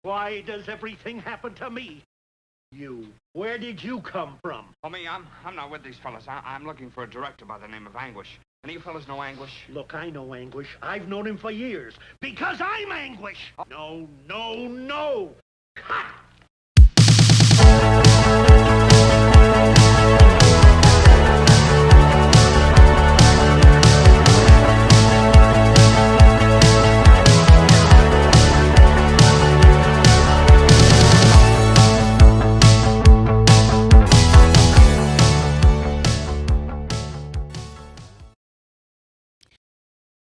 Why does everything happen to me? You, where did you come from? Oh, me, I'm not with these fellas. I'm looking for a director by the name of Anguish. Any of you fellas know Anguish? Look, I know Anguish. I've known him for years. Because I'm Anguish! No, no, no! Cut!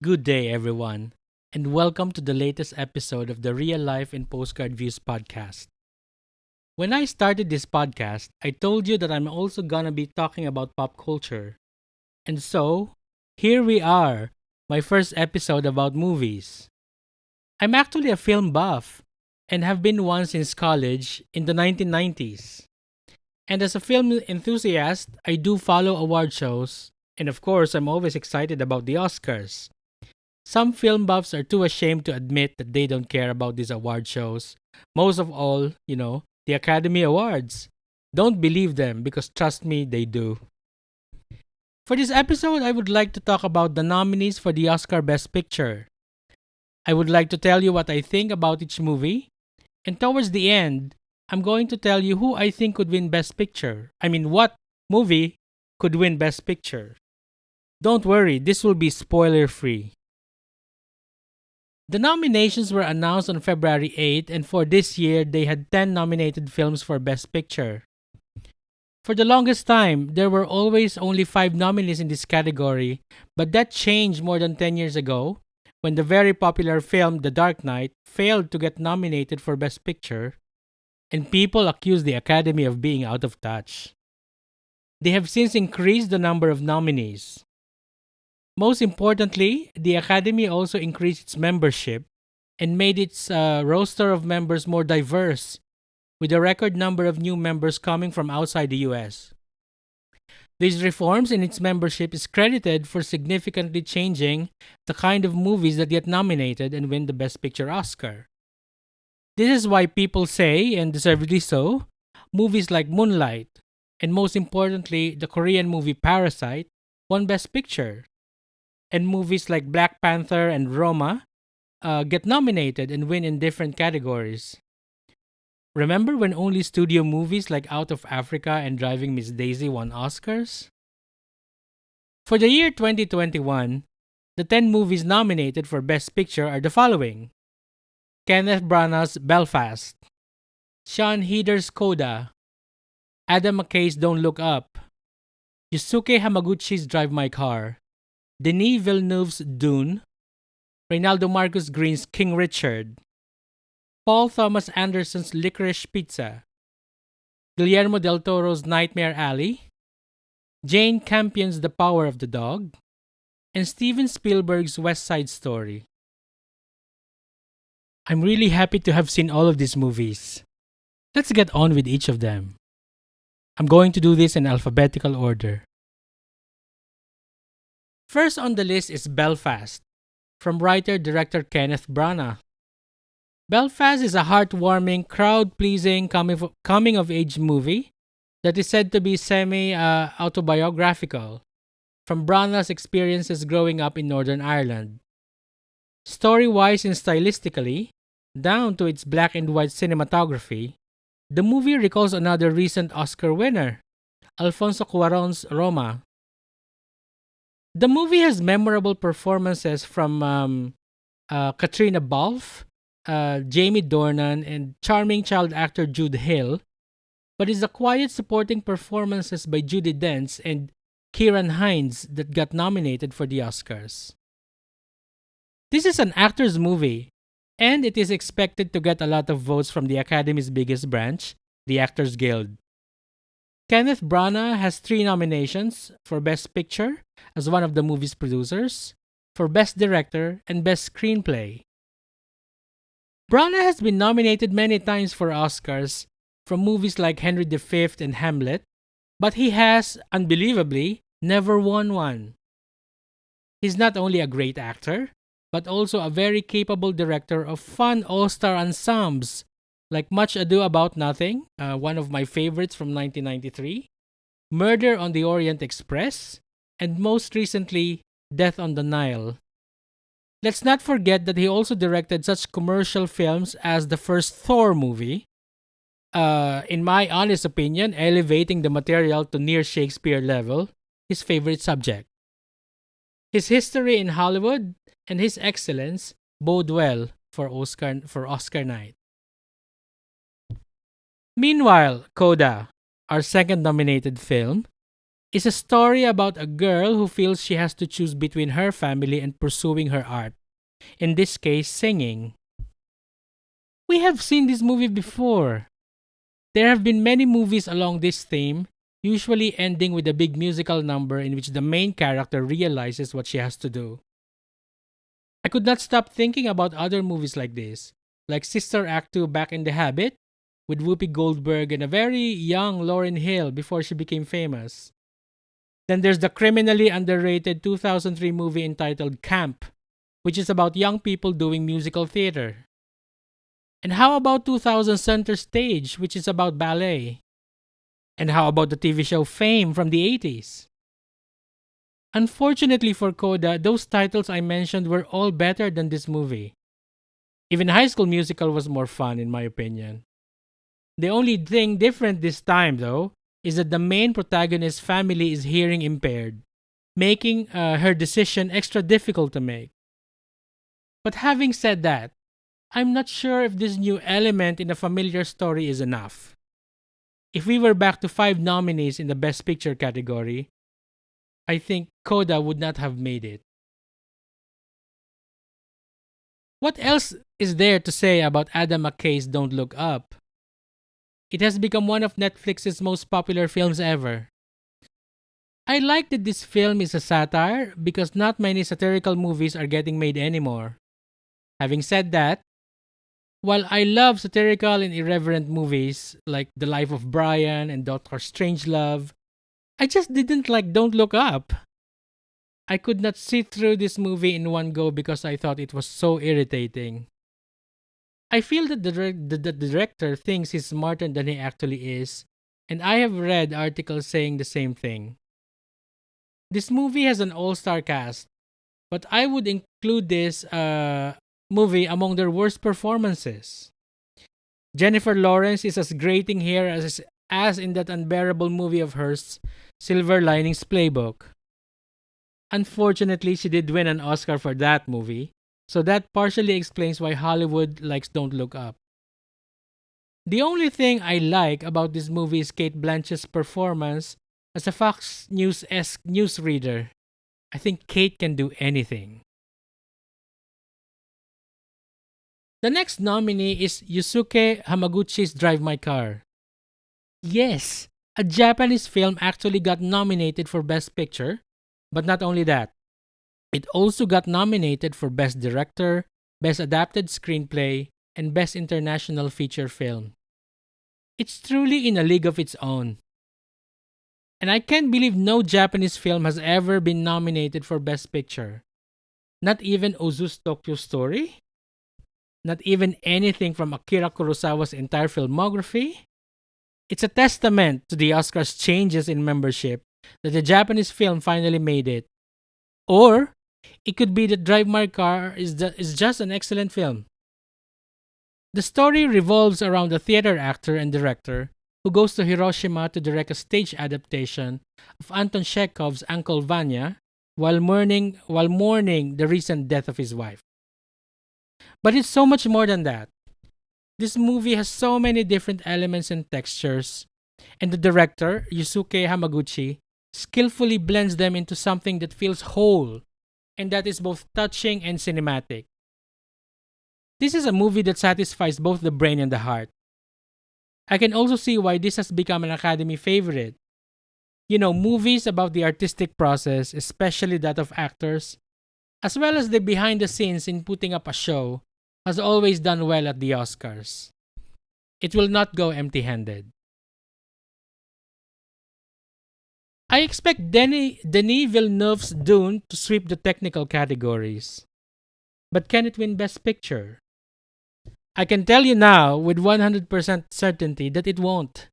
Good day, everyone, and welcome to the latest episode of the Real Life in Postcard Views podcast. When I started this podcast, I told you that I'm also gonna be talking about pop culture. And so, here we are, my first episode about movies. I'm actually a film buff and have been one since college in the 1990s. And as a film enthusiast, I do follow award shows, and of course, I'm always excited about the Oscars. Some film buffs are too ashamed to admit that they don't care about these award shows. Most of all, the Academy Awards. Don't believe them because trust me, they do. For this episode, I would like to talk about the nominees for the Oscar Best Picture. I would like to tell you what I think about each movie. And towards the end, I'm going to tell you who I think could win Best Picture. What movie could win Best Picture. Don't worry, this will be spoiler-free. The nominations were announced on February 8, and for this year, they had 10 nominated films for Best Picture. For the longest time, there were always only 5 nominees in this category, but that changed more than 10 years ago when the very popular film The Dark Knight failed to get nominated for Best Picture, and people accused the Academy of being out of touch. They have since increased the number of nominees. Most importantly, the Academy also increased its membership and made its roster of members more diverse, with a record number of new members coming from outside the US. These reforms in its membership is credited for significantly changing the kind of movies that get nominated and win the Best Picture Oscar. This is why people say, and deservedly so, movies like Moonlight, and most importantly, the Korean movie Parasite, won Best Picture. And movies like Black Panther and Roma get nominated and win in different categories. Remember when only studio movies like Out of Africa and Driving Miss Daisy won Oscars? For the year 2021, the 10 movies nominated for Best Picture are the following: Kenneth Branagh's Belfast, Sean Heeder's Coda, Adam McKay's Don't Look Up, Yusuke Hamaguchi's Drive My Car, Denis Villeneuve's Dune, Reynaldo Marcus Green's King Richard, Paul Thomas Anderson's Licorice Pizza, Guillermo del Toro's Nightmare Alley, Jane Campion's The Power of the Dog, and Steven Spielberg's West Side Story. I'm really happy to have seen all of these movies. Let's get on with each of them. I'm going to do this in alphabetical order. First on the list is Belfast, from writer-director Kenneth Branagh. Belfast is a heartwarming, crowd-pleasing coming-of-age movie that is said to be semi-autobiographical, from Branagh's experiences growing up in Northern Ireland. Story-wise and stylistically, down to its black and white cinematography, the movie recalls another recent Oscar winner, Alfonso Cuarón's Roma. The movie has memorable performances from Katrina Balfe, Jamie Dornan, and charming child actor Jude Hill, but it's the quiet supporting performances by Judi Dench and Ciarán Hinds that got nominated for the Oscars. This is an actor's movie, and it is expected to get a lot of votes from the Academy's biggest branch, the Actors Guild. Kenneth Branagh has 3 nominations for Best Picture as one of the movie's producers, for Best Director, and Best Screenplay. Branagh has been nominated many times for Oscars from movies like Henry V and Hamlet, but he has, unbelievably, never won one. He's not only a great actor, but also a very capable director of fun all-star ensembles like Much Ado About Nothing, one of my favorites from 1993, Murder on the Orient Express, and most recently, Death on the Nile. Let's not forget that he also directed such commercial films as the first Thor movie, in my honest opinion, elevating the material to near Shakespeare level, his favorite subject. His history in Hollywood and his excellence bode well for Oscar night. Meanwhile, Coda, our second nominated film, is a story about a girl who feels she has to choose between her family and pursuing her art, in this case, singing. We have seen this movie before. There have been many movies along this theme, usually ending with a big musical number in which the main character realizes what she has to do. I could not stop thinking about other movies like this, like Sister Act 2 Back in the Habit, with Whoopi Goldberg and a very young Lauryn Hill before she became famous. Then there's the criminally underrated 2003 movie entitled Camp, which is about young people doing musical theater. And how about 2000 Center Stage, which is about ballet? And how about the TV show Fame from the 80s? Unfortunately for Coda, those titles I mentioned were all better than this movie. Even High School Musical was more fun, in my opinion. The only thing different this time, though, is that the main protagonist's family is hearing impaired, making her decision extra difficult to make. But having said that, I'm not sure if this new element in a familiar story is enough. If we were back to 5 nominees in the Best Picture category, I think Coda would not have made it. What else is there to say about Adam McKay's Don't Look Up? It has become one of Netflix's most popular films ever. I like that this film is a satire because not many satirical movies are getting made anymore. Having said that, while I love satirical and irreverent movies like The Life of Brian and Doctor Strangelove, I just didn't like Don't Look Up. I could not sit through this movie in one go because I thought it was so irritating. I feel that the director thinks he's smarter than he actually is, and I have read articles saying the same thing. This movie has an all-star cast, but I would include this movie among their worst performances. Jennifer Lawrence is as grating here as in that unbearable movie of hers, Silver Linings Playbook. Unfortunately, she did win an Oscar for that movie, so that partially explains why Hollywood likes Don't Look Up. The only thing I like about this movie is Cate Blanchett's performance as a Fox News-esque newsreader. I think Kate can do anything. The next nominee is Yusuke Hamaguchi's Drive My Car. Yes, a Japanese film actually got nominated for Best Picture, but not only that. It also got nominated for Best Director, Best Adapted Screenplay, and Best International Feature Film. It's truly in a league of its own. And I can't believe no Japanese film has ever been nominated for Best Picture. Not even Ozu's Tokyo Story? Not even anything from Akira Kurosawa's entire filmography? It's a testament to the Oscars' changes in membership that the Japanese film finally made it. Or, it could be that Drive My Car is just an excellent film. The story revolves around a theater actor and director who goes to Hiroshima to direct a stage adaptation of Anton Chekhov's Uncle Vanya while mourning the recent death of his wife. But it's so much more than that. This movie has so many different elements and textures, and the director, Yusuke Hamaguchi, skillfully blends them into something that feels whole and that is both touching and cinematic. This is a movie that satisfies both the brain and the heart. I can also see why this has become an Academy favorite. You know, movies about the artistic process, especially that of actors, as well as the behind the scenes in putting up a show, has always done well at the Oscars. It will not go empty-handed. I expect Denis Villeneuve's Dune to sweep the technical categories. But can it win Best Picture? I can tell you now with 100% certainty that it won't,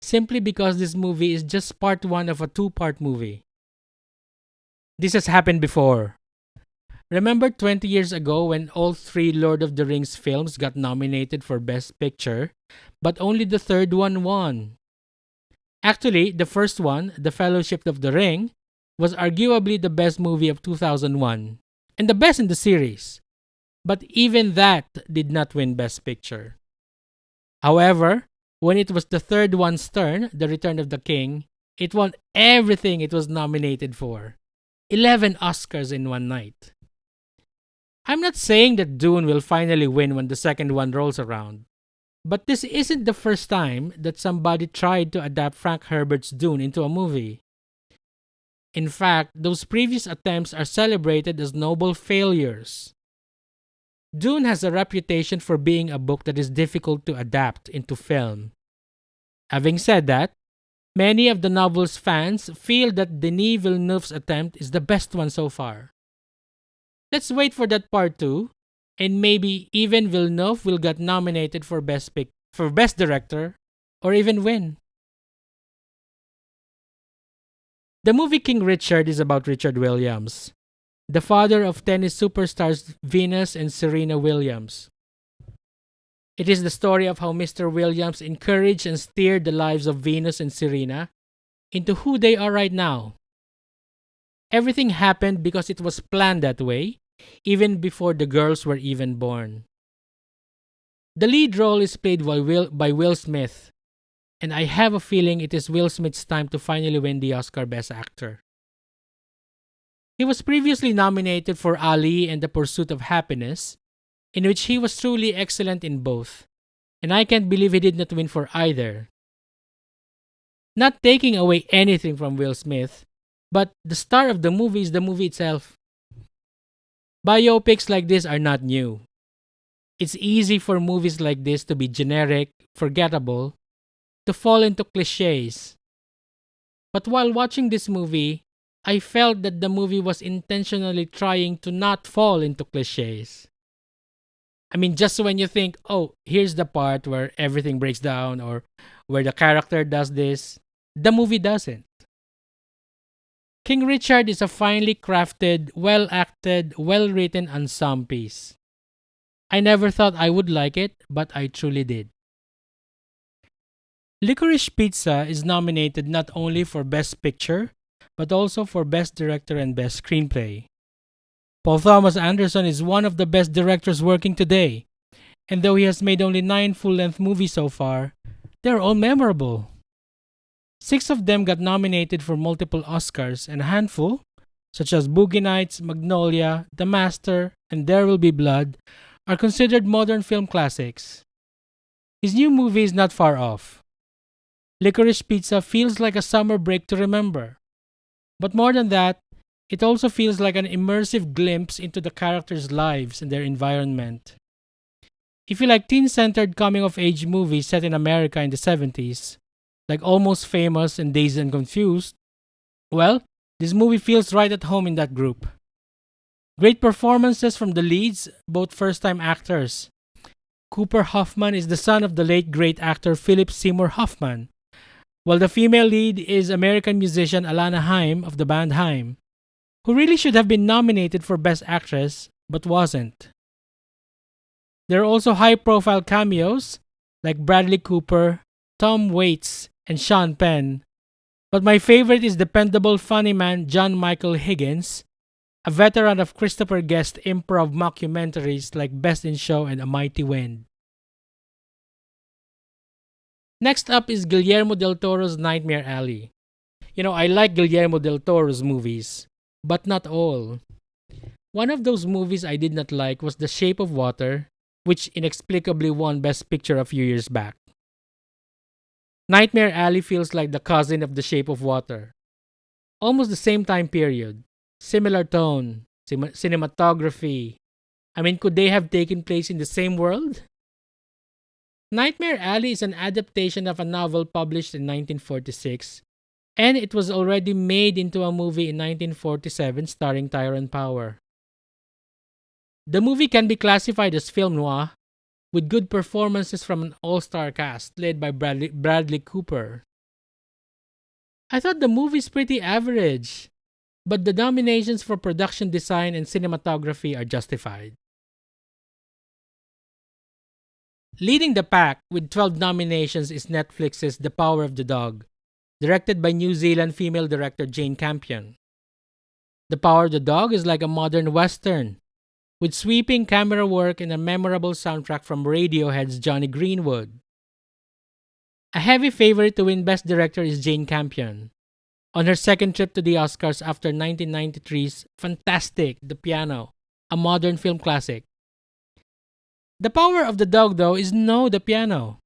simply because this movie is just part one of a two-part movie. This has happened before. Remember 20 years ago when all three Lord of the Rings films got nominated for Best Picture, but only the third one won? Actually, the first one, The Fellowship of the Ring, was arguably the best movie of 2001 and the best in the series. But even that did not win Best Picture. However, when it was the third one's turn, The Return of the King, it won everything it was nominated for. 11 Oscars in one night. I'm not saying that Dune will finally win when the second one rolls around, but this isn't the first time that somebody tried to adapt Frank Herbert's Dune into a movie. In fact, those previous attempts are celebrated as noble failures. Dune has a reputation for being a book that is difficult to adapt into film. Having said that, many of the novel's fans feel that Denis Villeneuve's attempt is the best one so far. Let's wait for that part 2, and maybe even Villeneuve will get nominated for Best Director, or even win. The movie King Richard is about Richard Williams, the father of tennis superstars Venus and Serena Williams. It is the story of how Mr. Williams encouraged and steered the lives of Venus and Serena into who they are right now. Everything happened because it was planned that way, even before the girls were even born. The lead role is played by Will Smith, and I have a feeling it is Will Smith's time to finally win the Oscar Best Actor. He was previously nominated for Ali and The Pursuit of Happiness, in which he was truly excellent in both, and I can't believe he did not win for either. Not taking away anything from Will Smith, but the star of the movie is the movie itself. Biopics like this are not new. It's easy for movies like this to be generic, forgettable, to fall into cliches. But while watching this movie, I felt that the movie was intentionally trying to not fall into cliches. I mean, just when you think, oh, here's the part where everything breaks down or where the character does this, the movie doesn't. King Richard is a finely crafted, well-acted, well-written ensemble piece. I never thought I would like it, but I truly did. Licorice Pizza is nominated not only for Best Picture, but also for Best Director and Best Screenplay. Paul Thomas Anderson is one of the best directors working today, and though he has made only 9 full-length movies so far, they're all memorable. 6 of them got nominated for multiple Oscars, and a handful, such as Boogie Nights, Magnolia, The Master, and There Will Be Blood, are considered modern film classics. His new movie is not far off. Licorice Pizza feels like a summer break to remember. But more than that, it also feels like an immersive glimpse into the characters' lives and their environment. If you like teen-centered coming-of-age movies set in America in the 70s, like Almost Famous and Dazed and Confused, well, this movie feels right at home in that group. Great performances from the leads, both first-time actors. Cooper Hoffman is the son of the late great actor Philip Seymour Hoffman, while the female lead is American musician Alana Haim of the band Haim, who really should have been nominated for Best Actress, but wasn't. There are also high-profile cameos like Bradley Cooper, Tom Waits, and Sean Penn, but my favorite is dependable funny man John Michael Higgins, a veteran of Christopher Guest improv mockumentaries like Best in Show and A Mighty Wind. Next up is Guillermo del Toro's Nightmare Alley. I like Guillermo del Toro's movies, but not all. One of those movies I did not like was The Shape of Water, which inexplicably won Best Picture a few years back. Nightmare Alley feels like the cousin of The Shape of Water. Almost the same time period, similar tone, cinematography. I mean, could they have taken place in the same world? Nightmare Alley is an adaptation of a novel published in 1946, and it was already made into a movie in 1947 starring Tyrone Power. The movie can be classified as film noir, with good performances from an all-star cast led by Bradley Cooper. I thought the movie's pretty average, but the nominations for production design and cinematography are justified. Leading the pack with 12 nominations is Netflix's The Power of the Dog, directed by New Zealand female director Jane Campion. The Power of the Dog is like a modern western, with sweeping camera work and a memorable soundtrack from Radiohead's Johnny Greenwood. A heavy favorite to win Best Director is Jane Campion, on her second trip to the Oscars after 1993's fantastic The Piano, a modern film classic. The Power of the Dog, though, is no The Piano.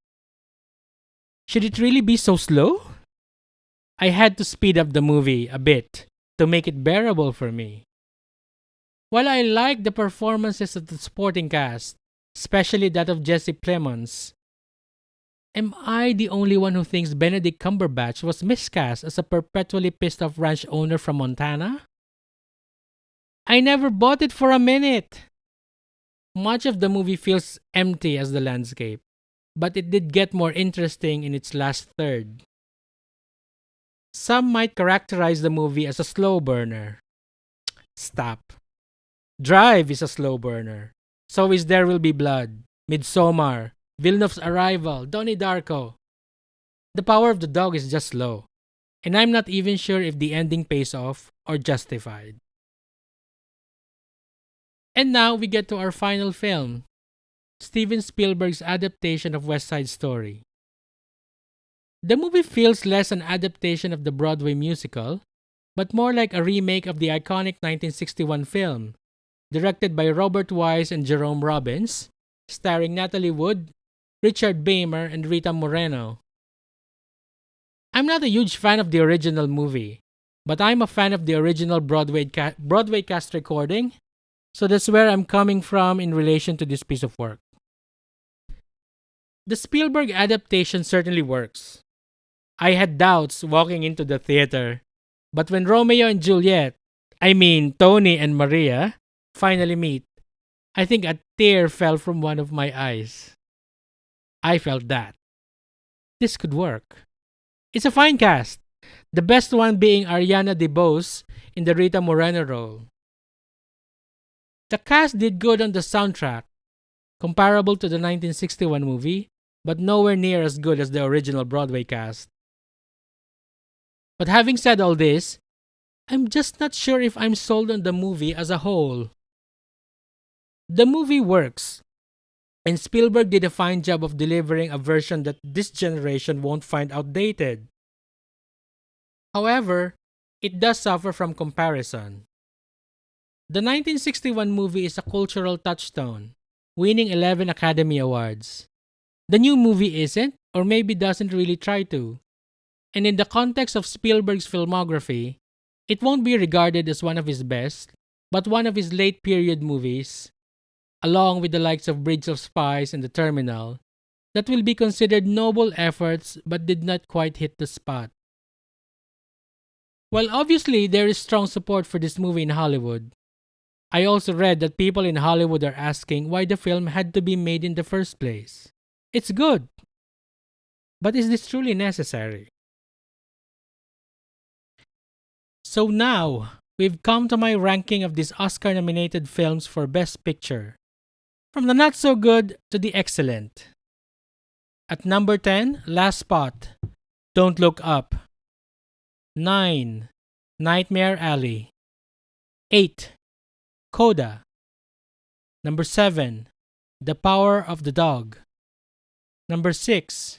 Should it really be so slow? I had to speed up the movie a bit to make it bearable for me. While I like the performances of the supporting cast, especially that of Jesse Plemons, am I the only one who thinks Benedict Cumberbatch was miscast as a perpetually pissed off ranch owner from Montana? I never bought it for a minute. Much of the movie feels empty as the landscape, but it did get more interesting in its last third. Some might characterize the movie as a slow burner. Stop. Drive is a slow burner. So is There Will Be Blood, Midsommar, Villeneuve's Arrival, Donnie Darko. The Power of the Dog is just slow, and I'm not even sure if the ending pays off or justified. And now we get to our final film, Steven Spielberg's adaptation of West Side Story. The movie feels less an adaptation of the Broadway musical, but more like a remake of the iconic 1961 film, directed by Robert Wise and Jerome Robbins, starring Natalie Wood, Richard Beymer, and Rita Moreno. I'm not a huge fan of the original movie, but I'm a fan of the original Broadway cast recording, so that's where I'm coming from in relation to this piece of work. The Spielberg adaptation certainly works. I had doubts walking into the theater, but when Romeo and Juliet, Tony and Maria, finally meet, I think a tear fell from one of my eyes. I felt that. This could work. It's a fine cast, the best one being Ariana DeBose in the Rita Moreno role. The cast did good on the soundtrack, comparable to the 1961 movie, but nowhere near as good as the original Broadway cast. But having said all this, I'm just not sure if I'm sold on the movie as a whole. The movie works, and Spielberg did a fine job of delivering a version that this generation won't find outdated. However, it does suffer from comparison. The 1961 movie is a cultural touchstone, winning 11 Academy Awards. The new movie isn't, or maybe doesn't really try to. And in the context of Spielberg's filmography, it won't be regarded as one of his best, but one of his late period movies, along with the likes of Bridge of Spies and The Terminal, that will be considered noble efforts but did not quite hit the spot. While obviously there is strong support for this movie in Hollywood, I also read that people in Hollywood are asking why the film had to be made in the first place. It's good. But is this truly necessary? So now, we've come to my ranking of these Oscar-nominated films for Best Picture. From the not-so-good to the excellent. At number 10, Last Spot, Don't Look Up. 9, Nightmare Alley. 8, Coda. Number 7, The Power of the Dog. Number 6,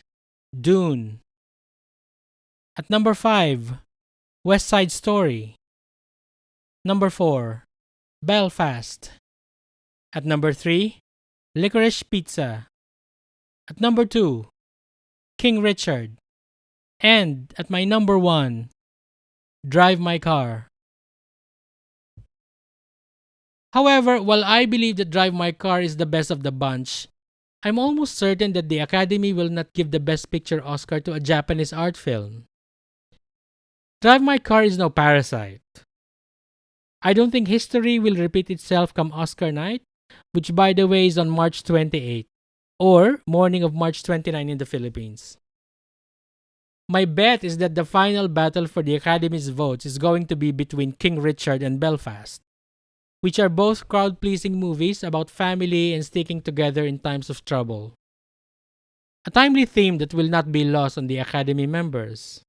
Dune. At number 5, West Side Story. Number 4, Belfast. At number 3, Licorice Pizza. At number 2, King Richard. And at my number 1, Drive My Car. However, while I believe that Drive My Car is the best of the bunch, I'm almost certain that the Academy will not give the Best Picture Oscar to a Japanese art film. Drive My Car is no Parasite. I don't think history will repeat itself come Oscar night, which by the way is on March 28. or morning of March 29 in the Philippines. My bet is that the final battle for the Academy's votes is going to be between King Richard and Belfast, which are both crowd-pleasing movies about family and sticking together in times of trouble. A timely theme that will not be lost on the Academy members.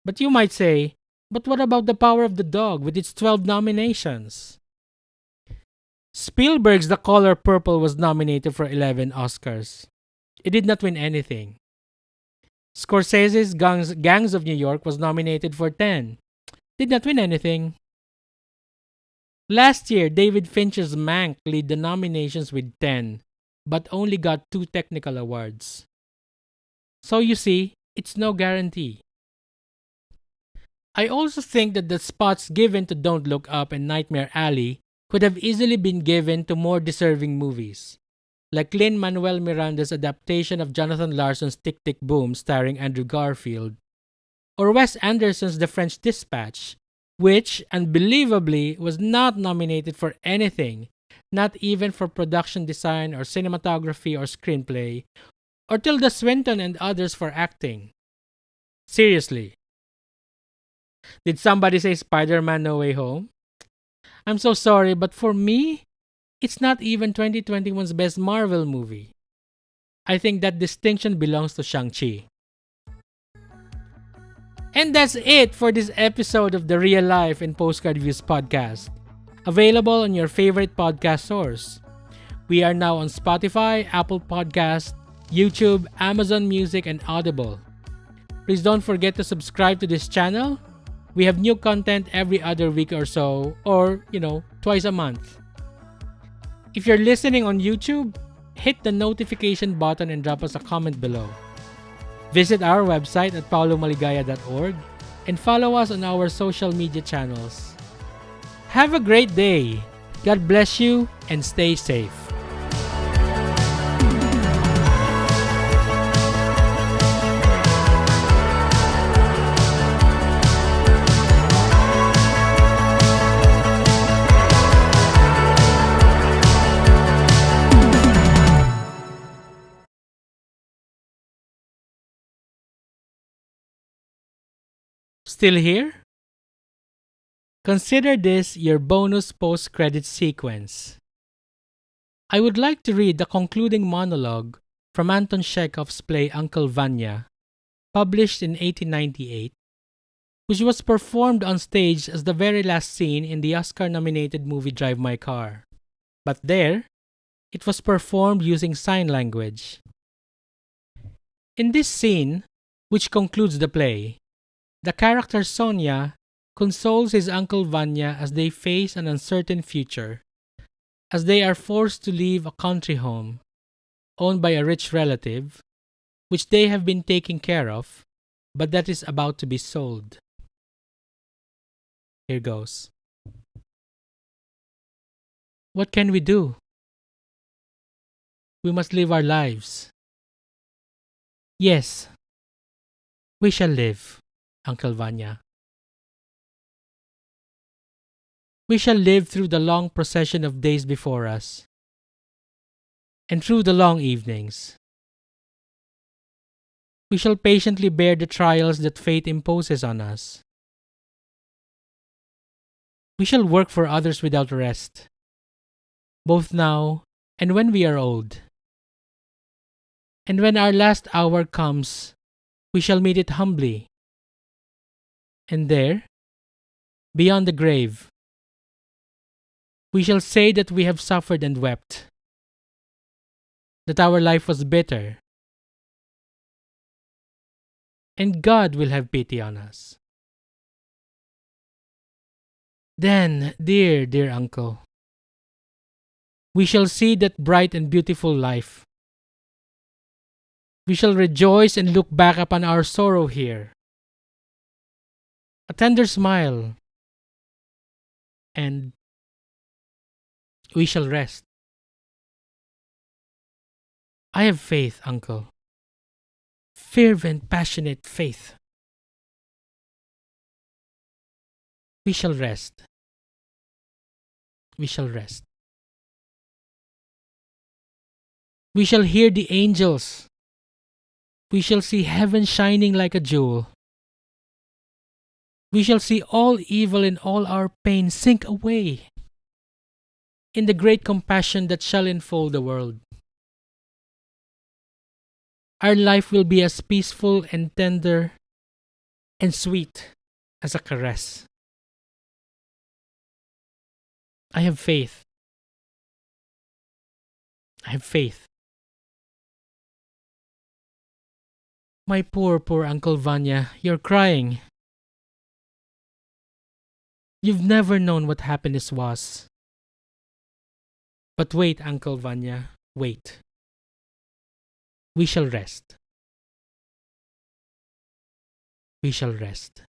But you might say, but what about The Power of the Dog with its 12 nominations? Spielberg's The Color Purple was nominated for 11 Oscars. It did not win anything. Scorsese's Gangs of New York was nominated for 10. Did not win anything. Last year, David Fincher's Mank led the nominations with 10, but only got 2 technical awards. So you see, it's no guarantee. I also think that the spots given to Don't Look Up and Nightmare Alley could have easily been given to more deserving movies, like Lin-Manuel Miranda's adaptation of Jonathan Larson's Tick Tick Boom starring Andrew Garfield, or Wes Anderson's The French Dispatch, which, unbelievably, was not nominated for anything, not even for production design or cinematography or screenplay, or Tilda Swinton and others for acting. Seriously. Did somebody say Spider-Man No Way Home? I'm so sorry, but for me, it's not even 2021's best Marvel movie. I think that distinction belongs to Shang-Chi. And that's it for this episode of the Real Life and Postcard Views podcast. Available on your favorite podcast source. We are now on Spotify, Apple Podcasts, YouTube, Amazon Music, and Audible. Please don't forget to subscribe to this channel. We have new content every other week or so, or, twice a month. If you're listening on YouTube, hit the notification button and drop us a comment below. Visit our website at paolomaligaya.org and follow us on our social media channels. Have a great day. God bless you and stay safe. Still here? Consider this your bonus post-credit sequence. I would like to read the concluding monologue from Anton Chekhov's play Uncle Vanya, published in 1898, which was performed on stage as the very last scene in the Oscar-nominated movie Drive My Car. But there, it was performed using sign language. In this scene, which concludes the play, the character Sonia consoles his Uncle Vanya as they face an uncertain future, as they are forced to leave a country home, owned by a rich relative, which they have been taking care of, but that is about to be sold. Here goes. What can we do? We must live our lives. Yes, we shall live, Uncle Vanya. We shall live through the long procession of days before us, and through the long evenings. We shall patiently bear the trials that fate imposes on us. We shall work for others without rest, both now and when we are old. And when our last hour comes, we shall meet it humbly. And there, beyond the grave, we shall say that we have suffered and wept, that our life was bitter, and God will have pity on us. Then, dear, dear uncle, we shall see that bright and beautiful life. We shall rejoice and look back upon our sorrow here. A tender smile, and we shall rest. I have faith, uncle. Fervent, passionate faith. We shall rest. We shall rest. We shall hear the angels. We shall see heaven shining like a jewel. We shall see all evil and all our pain sink away in the great compassion that shall enfold the world. Our life will be as peaceful and tender and sweet as a caress. I have faith. I have faith. My poor, poor Uncle Vanya, you're crying. You've never known what happiness was. But wait, Uncle Vanya, wait. We shall rest. We shall rest.